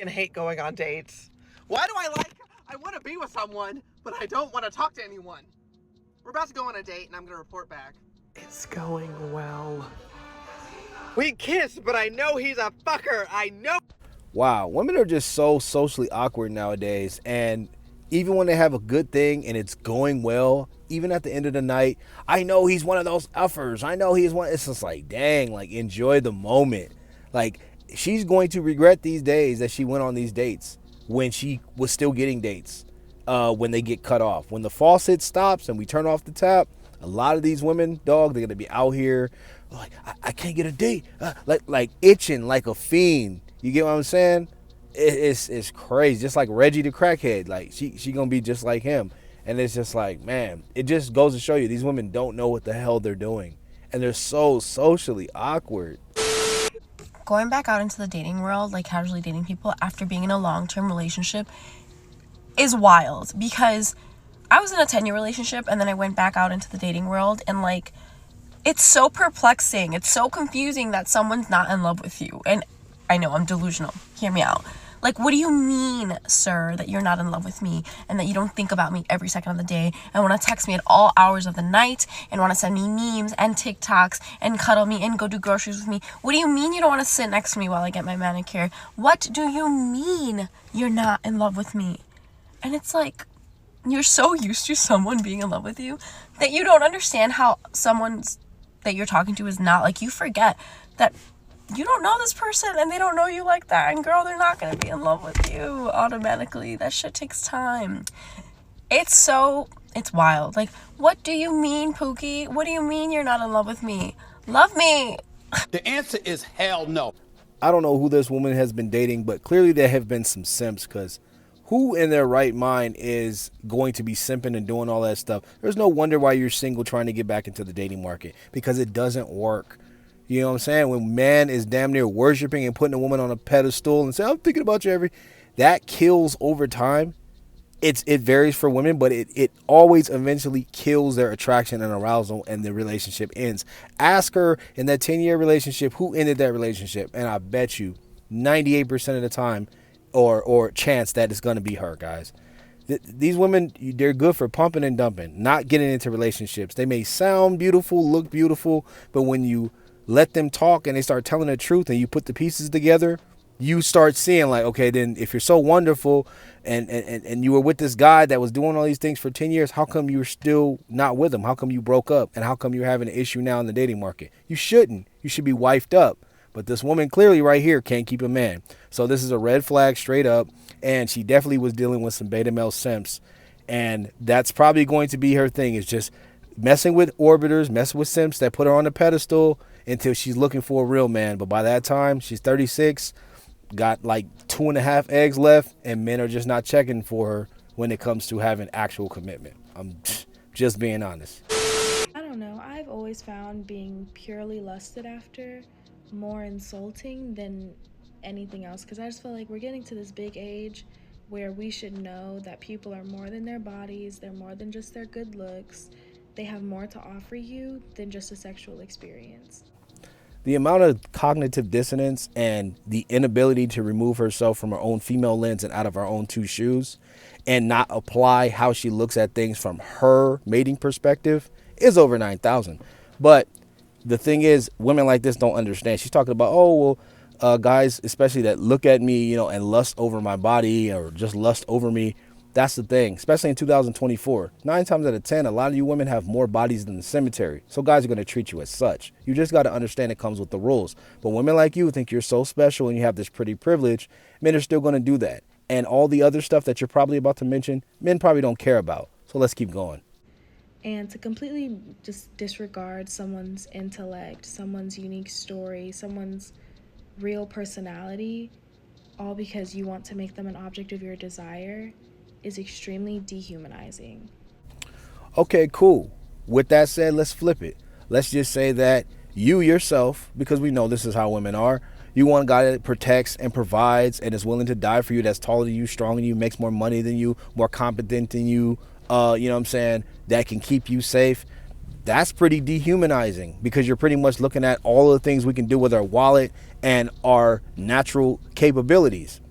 hate going on dates. Why do I want to be with someone, but I don't want to talk to anyone. We're about to go on a date and I'm going to report back. It's going well. We kissed, but I know he's a fucker. I know. Wow, women are just so socially awkward nowadays, and even when they have a good thing and it's going well, even at the end of the night, I know he's one of those effers. I know he's one. It's just like, dang, like enjoy the moment. Like she's going to regret these days that she went on these dates when she was still getting dates. When they get cut off, when the faucet stops and we turn off the tap, a lot of these women, dog, they're gonna be out here like I can't get a date, like itching like a fiend. You get what I'm saying? It's crazy. Just like Reggie the crackhead, like she gonna be just like him. And it's just like, man, it just goes to show you these women don't know what the hell they're doing, and they're so socially awkward. Going back out into the dating world, like casually dating people after being in a long-term relationship is wild, because I was in a 10-year relationship and then I went back out into the dating world, and like it's so perplexing, it's so confusing that someone's not in love with you. And I know I'm delusional, hear me out. Like, what do you mean, sir, that you're not in love with me and that you don't think about me every second of the day and want to text me at all hours of the night and want to send me memes and TikToks and cuddle me and go do groceries with me? What do you mean you don't want to sit next to me while I get my manicure? What do you mean you're not in love with me? And it's like, you're so used to someone being in love with you that you don't understand how someone that you're talking to is not. Like, you forget that you don't know this person and they don't know you like that. And girl, they're not going to be in love with you automatically. That shit takes time. It's wild. Like, what do you mean, Pookie? What do you mean you're not in love with me? Love me. The answer is hell no. I don't know who this woman has been dating, but clearly there have been some simps, because who in their right mind is going to be simping and doing all that stuff? There's no wonder why you're single trying to get back into the dating market, because it doesn't work. You know what I'm saying? When man is damn near worshiping and putting a woman on a pedestal and saying, I'm thinking about you that kills over time. It varies for women, but it always eventually kills their attraction and arousal, and the relationship ends. Ask her in that 10-year relationship who ended that relationship, and I bet you 98% of the time or chance that it's going to be her, guys. These women, they're good for pumping and dumping, not getting into relationships. They may sound beautiful, look beautiful, but when you let them talk and they start telling the truth and you put the pieces together, you start seeing like, okay, then if you're so wonderful and you were with this guy that was doing all these things for 10 years, how come you're still not with him? How come you broke up? And how come you're having an issue now in the dating market? You shouldn't. You should be wifed up. But this woman clearly right here can't keep a man. So this is a red flag straight up. And she definitely was dealing with some beta male simps. And that's probably going to be her thing, is just messing with orbiters, messing with simps that put her on the pedestal until she's looking for a real man. But by that time, she's 36, got like 2.5 eggs left, and men are just not checking for her when it comes to having actual commitment. I'm just being honest. I don't know. I've always found being purely lusted after more insulting than anything else, because I just feel like we're getting to this big age where we should know that people are more than their bodies, they're more than just their good looks, they have more to offer you than just a sexual experience. The amount of cognitive dissonance and the inability to remove herself from her own female lens and out of her own two shoes and not apply how she looks at things from her mating perspective is over 9,000. But the thing is, women like this don't understand. She's talking about, oh, well, guys, especially that look at me, and lust over my body or just lust over me. That's the thing, especially in 2024. 9 times out of 10, a lot of you women have more bodies than the cemetery. So guys are going to treat you as such. You just got to understand it comes with the rules. But women like you think you're so special and you have this pretty privilege. Men are still going to do that. And all the other stuff that you're probably about to mention, men probably don't care about. So let's keep going. And to completely just disregard someone's intellect, someone's unique story, someone's real personality, all because you want to make them an object of your desire, is extremely dehumanizing. Okay, cool. With that said, let's flip it. Let's just say that you yourself, because we know this is how women are, you want a guy that protects and provides and is willing to die for you, that's taller than you, stronger than you, makes more money than you, more competent than you, you know what I'm saying, that can keep you safe. That's pretty dehumanizing, because you're pretty much looking at all of the things we can do with our wallet and our natural capabilities.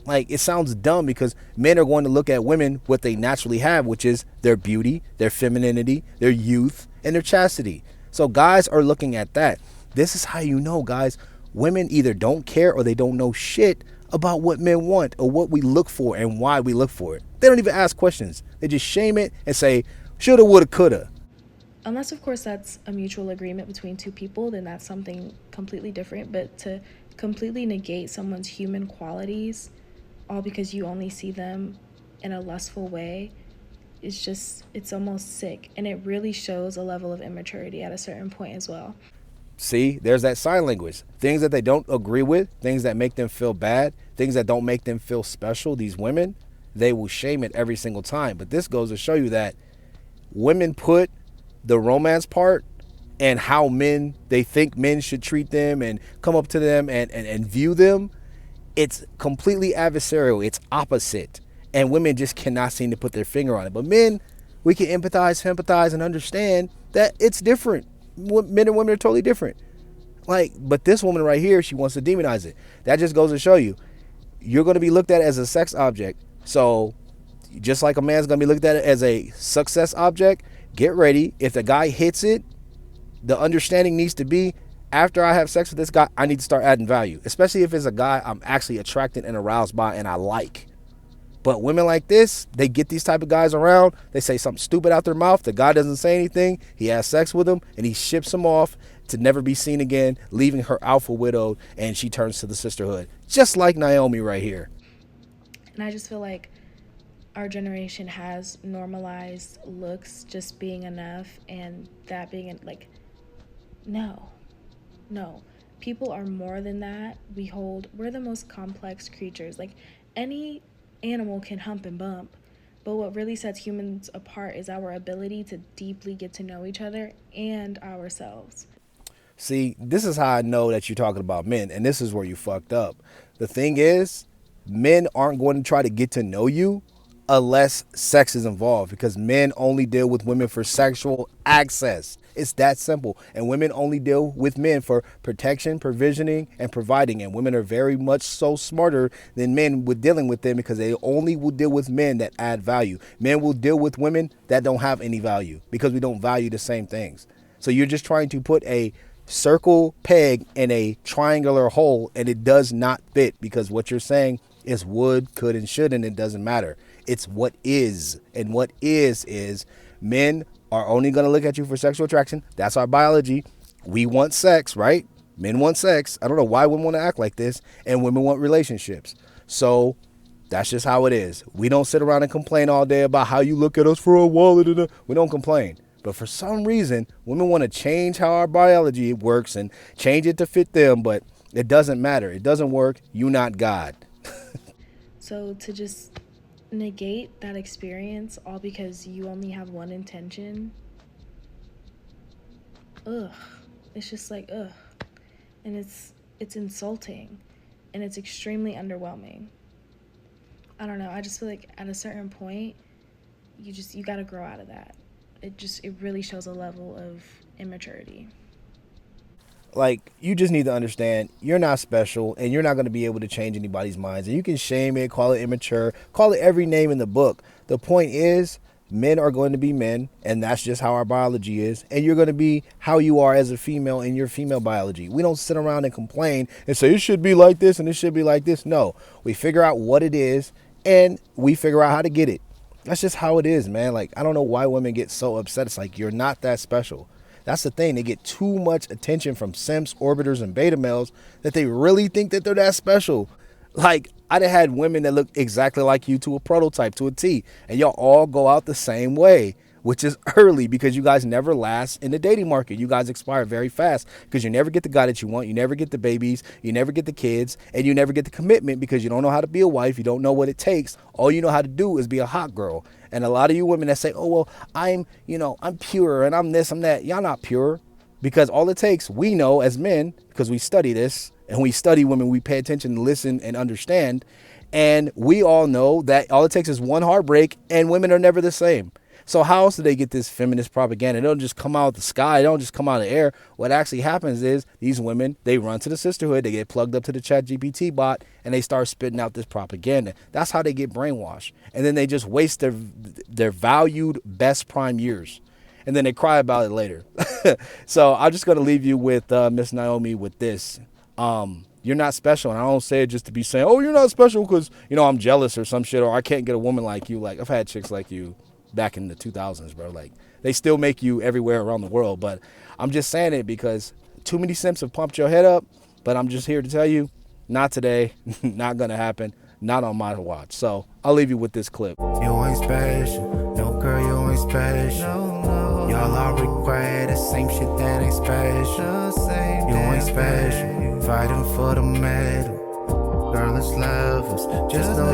Like, it sounds dumb because men are going to look at women what they naturally have, which is their beauty, their femininity, their youth, and their chastity. So guys are looking at that. This is how you know, guys, women either don't care or they don't know shit about what men want or what we look for and why we look for it. They don't even ask questions. They just shame it and say, shoulda, woulda, coulda. Unless, of course, that's a mutual agreement between two people, then that's something completely different. But to completely negate someone's human qualities all because you only see them in a lustful way, it's almost sick. And it really shows a level of immaturity at a certain point as well. See, there's that sign language. Things that they don't agree with, things that make them feel bad, things that don't make them feel special, these women, they will shame it every single time. But this goes to show you that women put the romance part and how they think men should treat them and come up to them and view them. It's completely adversarial. It's opposite. And women just cannot seem to put their finger on it. But men, we can empathize, sympathize, and understand that it's different. Men and women are totally different. But this woman right here, she wants to demonize it. That just goes to show you, you're going to be looked at as a sex object. So just like a man's going to be looked at as a success object, get ready. If the guy hits it, the understanding needs to be, after I have sex with this guy, I need to start adding value, especially if it's a guy I'm actually attracted and aroused by and I like. But women like this, they get these type of guys around, they say something stupid out their mouth, the guy doesn't say anything, he has sex with him, and he ships him off to never be seen again, leaving her alpha widowed, and she turns to the sisterhood, just like Naomi right here. And I just feel like our generation has normalized looks just being enough, and that being like, no. People are more than that. We're the most complex creatures. Like, any animal can hump and bump, but what really sets humans apart is our ability to deeply get to know each other and ourselves. See, this is how I know that you're talking about men, and this is where you fucked up. The thing is, men aren't going to try to get to know you unless sex is involved, because men only deal with women for sexual access. It's that simple. And women only deal with men for protection, provisioning, and providing. And women are very much so smarter than men with dealing with them, because they only will deal with men that add value. Men will deal with women that don't have any value, because we don't value the same things. So you're just trying to put a circle peg in a triangular hole, and it does not fit, because what you're saying is would, could, and should, and it doesn't matter. It's what is. And what is men are only going to look at you for sexual attraction. That's our biology. We want sex, right? Men want sex. I don't know why women want to act like this. And women want relationships. So that's just how it is. We don't sit around and complain all day about how you look at us for a wallet. We don't complain. But for some reason, women want to change how our biology works and change it to fit them. But it doesn't matter. It doesn't work. You're not God. So to just negate that experience all because you only have one intention, it's just like and it's insulting, and it's extremely underwhelming. I don't know, I just feel like at a certain point you got to grow out of that. It really shows a level of immaturity. Like, you just need to understand, you're not special, and you're not going to be able to change anybody's minds. And you can shame it, call it immature, call it every name in the book. The point is, men are going to be men, and that's just how our biology is. And you're going to be how you are as a female in your female biology. We don't sit around and complain and say, it should be like this and it should be like this. No, we figure out what it is, and we figure out how to get it. That's just how it is, man. Like, I don't know why women get so upset. It's like, you're not that special. That's the thing. They get too much attention from simps, orbiters, and beta males that they really think that they're that special. Like, I'd have had women that look exactly like you to a prototype, to a T, and y'all all go out the same way, which is early, because you guys never last in the dating market. You guys expire very fast because you never get the guy that you want. You never get the babies. You never get the kids, and you never get the commitment because you don't know how to be a wife. You don't know what it takes. All you know how to do is be a hot girl. And a lot of you women that say, oh, well, I'm pure and I'm this, I'm that. Y'all not pure, because all it takes, we know as men, because we study this and we study women, we pay attention, listen, and understand. And we all know that all it takes is one heartbreak, and women are never the same. So how else do they get this feminist propaganda? It don't just come out the sky. It don't just come out of the air. What actually happens is these women, they run to the sisterhood. They get plugged up to the ChatGPT bot, and they start spitting out this propaganda. That's how they get brainwashed. And then they just waste their valued best prime years. And then they cry about it later. So I'm just going to leave you with Miss Naomi with this. You're not special. And I don't say it just to be saying, oh, you're not special because, you know, I'm jealous or some shit, or I can't get a woman like you. Like, I've had chicks like you back in the 2000s, bro. Like, they still make you everywhere around the world. But I'm just saying it because too many simps have pumped your head up. But I'm just here to tell you, not today, not going to happen, not on my watch. So I'll leave you with this clip. You ain't special. No, girl, you ain't special. No. Y'all all require the same shit that ain't special. You ain't special. Fighting for the medal. Girl, it's levels. Just know